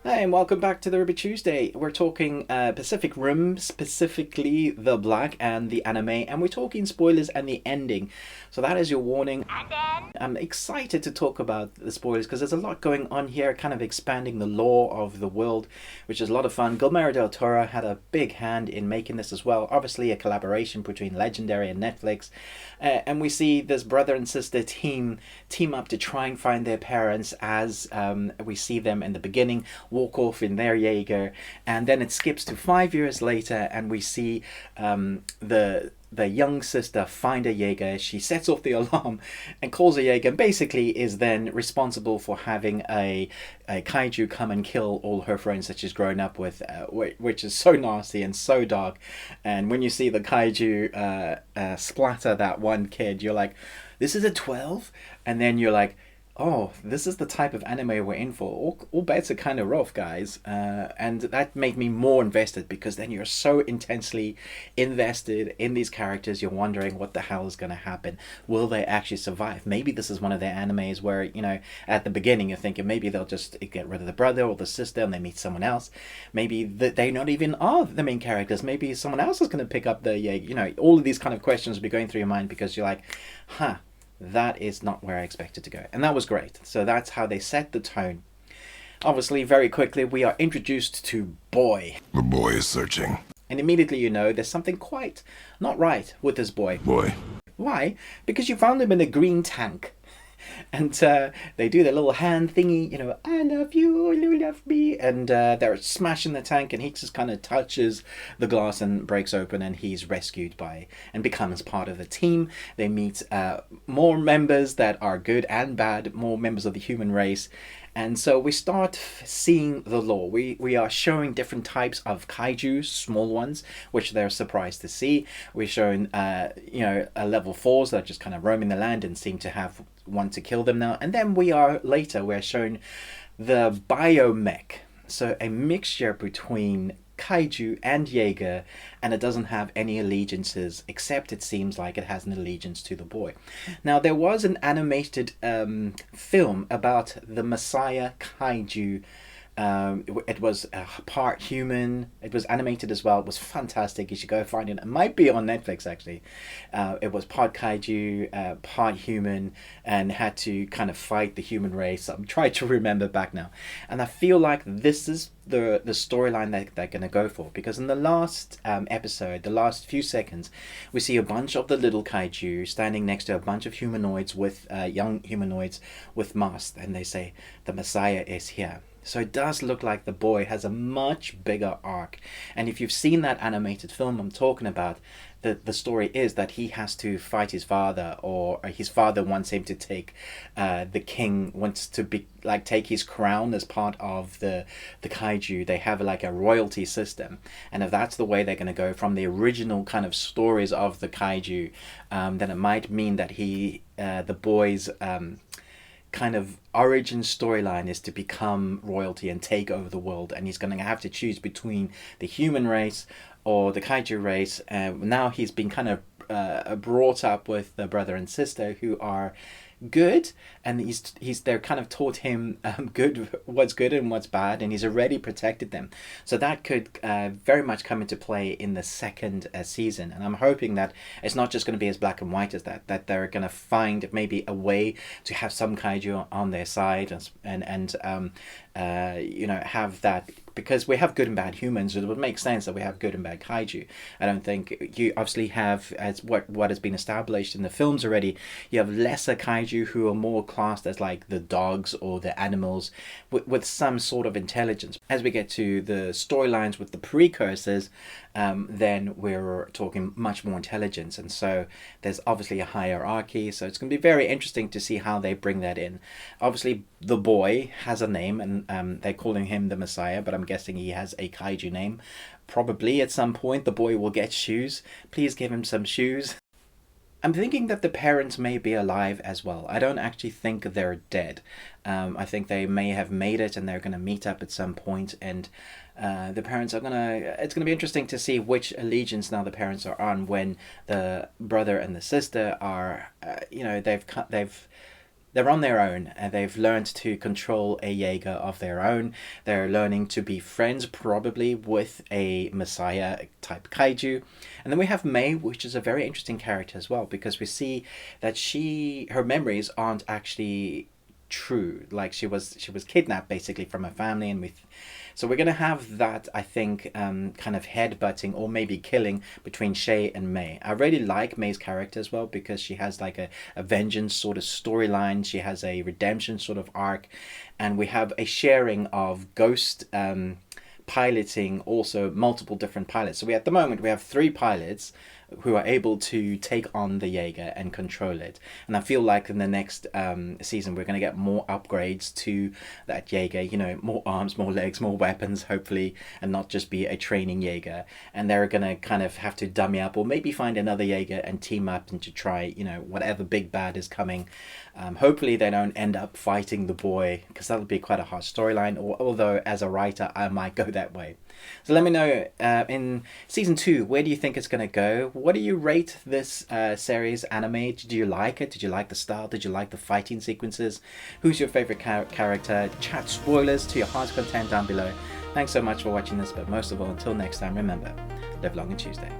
Hi, and welcome back to the Ruby Tuesday. We're talking Pacific Rim, specifically the Black and the anime, and we're talking spoilers and the ending. So that is your warning. I'm excited to talk about the spoilers because there's a lot going on here, kind of expanding the lore of the world, which is a lot of fun. Guillermo del Toro had a big hand in making this as well. Obviously, a collaboration between Legendary and Netflix, and we see this brother and sister team up to try and find their parents as we see them in the beginning walk off in their Jaeger, and then it skips to 5 years later, and we see the young sister find a Jaeger. She sets off the alarm and calls a Jaeger, and basically is then responsible for having a kaiju come and kill all her friends that she's grown up with, which is so nasty and so dark. And when you see the kaiju splatter that one kid, you're like, this is a 12? And then you're like, oh, this is the type of anime we're in for. All bets are kind of rough, guys. And that made me more invested because then you're so intensely invested in these characters. You're wondering what the hell is going to happen. Will they actually survive? Maybe this is one of their animes where, at the beginning you're thinking maybe they'll just get rid of the brother or the sister and they meet someone else. Maybe they not even are the main characters. Maybe someone else is going to pick up all of these kind of questions will be going through your mind because you're like, huh. That is not where I expected to go. And that was great. So that's how they set the tone. Obviously, very quickly, we are introduced to Boy. The boy is searching. And immediately you know there's something quite not right with this boy. Boy. Why? Because you found him in a green tank. And they do their little hand thingy, I love you, you love me. And they're smashing the tank, and he just kind of touches the glass and breaks open, and he's rescued and becomes part of the team. They meet more members that are good and bad, more members of the human race. And so we start seeing the lore. We are showing different types of kaiju, small ones, which they're surprised to see. We're showing, level 4s that are just kind of roaming the land and seem to want to kill them now. And then we're shown the biomech. So a mixture between Kaiju and Jaeger, and it doesn't have any allegiances, except it seems like it has an allegiance to the boy. Now, there was an animated film about the Messiah Kaiju. It was part human. It was animated as well. It was fantastic. You should go find it. It might be on Netflix, actually. It was part kaiju, part human, and had to kind of fight the human race. I'm trying to remember back now. And I feel like this is the storyline that they're going to go for, because in the last episode, the last few seconds, we see a bunch of the little kaiju standing next to a bunch of humanoids with young humanoids with masks, and they say the Messiah is here. So it does look like the boy has a much bigger arc. And if you've seen that animated film I'm talking about, the story is that he has to fight his father, or his father wants him to take the king wants to take his crown as part of the kaiju. They have like a royalty system, and if that's the way they're going to go from the original kind of stories of the kaiju, then it might mean that the boy's kind of origin storyline is to become royalty and take over the world, and he's going to have to choose between the human race or the kaiju race. Now he's been kind of brought up with the brother and sister who are good, and they're kind of taught him what's good and what's bad, and he's already protected them. So that could very much come into play in the second season, and I'm hoping that it's not just going to be as black and white as that they're going to find maybe a way to have some kaiju on their side and have that, because we have good and bad humans. It would make sense that we have good and bad kaiju. I don't think you obviously have, as what has been established in the films already, you have lesser kaiju who are more classed as like the dogs or the animals with some sort of intelligence. As we get to the storylines with the precursors, then we're talking much more intelligence, and so there's obviously a hierarchy. So it's going to be very interesting to see how they bring that in. Obviously, the boy has a name, and they're calling him the Messiah, but I'm guessing he has a kaiju name. Probably at some point the boy will get shoes. Please give him some shoes. I'm thinking that the parents may be alive as well. I don't actually think they're dead. I think they may have made it and they're going to meet up at some point, and the parents are going to... It's going to be interesting to see which allegiance now the parents are on when the brother and the sister are... they've they're on their own and they've learned to control a Jaeger of their own. They're learning to be friends probably with a Messiah type Kaiju. And then we have May, which is a very interesting character as well, because we see that her memories aren't actually true. Like she was kidnapped basically from her family, and so we're gonna have that, I think, kind of headbutting or maybe killing between Shay and May. I really like May's character as well, because she has like a vengeance sort of storyline. She has a redemption sort of arc, and we have a sharing of Ghost piloting also multiple different pilots. So at the moment we have 3 pilots who are able to take on the Jaeger and control it. And I feel like in the next season we're going to get more upgrades to that Jaeger, you know, more arms, more legs, more weapons, hopefully, and not just be a training Jaeger. And they're going to kind of have to dummy up or maybe find another Jaeger and team up and to try, you know, whatever big bad is coming. Hopefully they don't end up fighting the boy, because that'll be quite a hard storyline, although as a writer I might go that way. So let me know in season 2, where do you think it's going to go? What do you rate this series anime? Do you like it? Did you like the style? Did you like the fighting sequences? Who's your favorite character? Chat spoilers to your heart's content down below. Thanks so much for watching this, but most of all, until next time, remember, live long and Tuesday.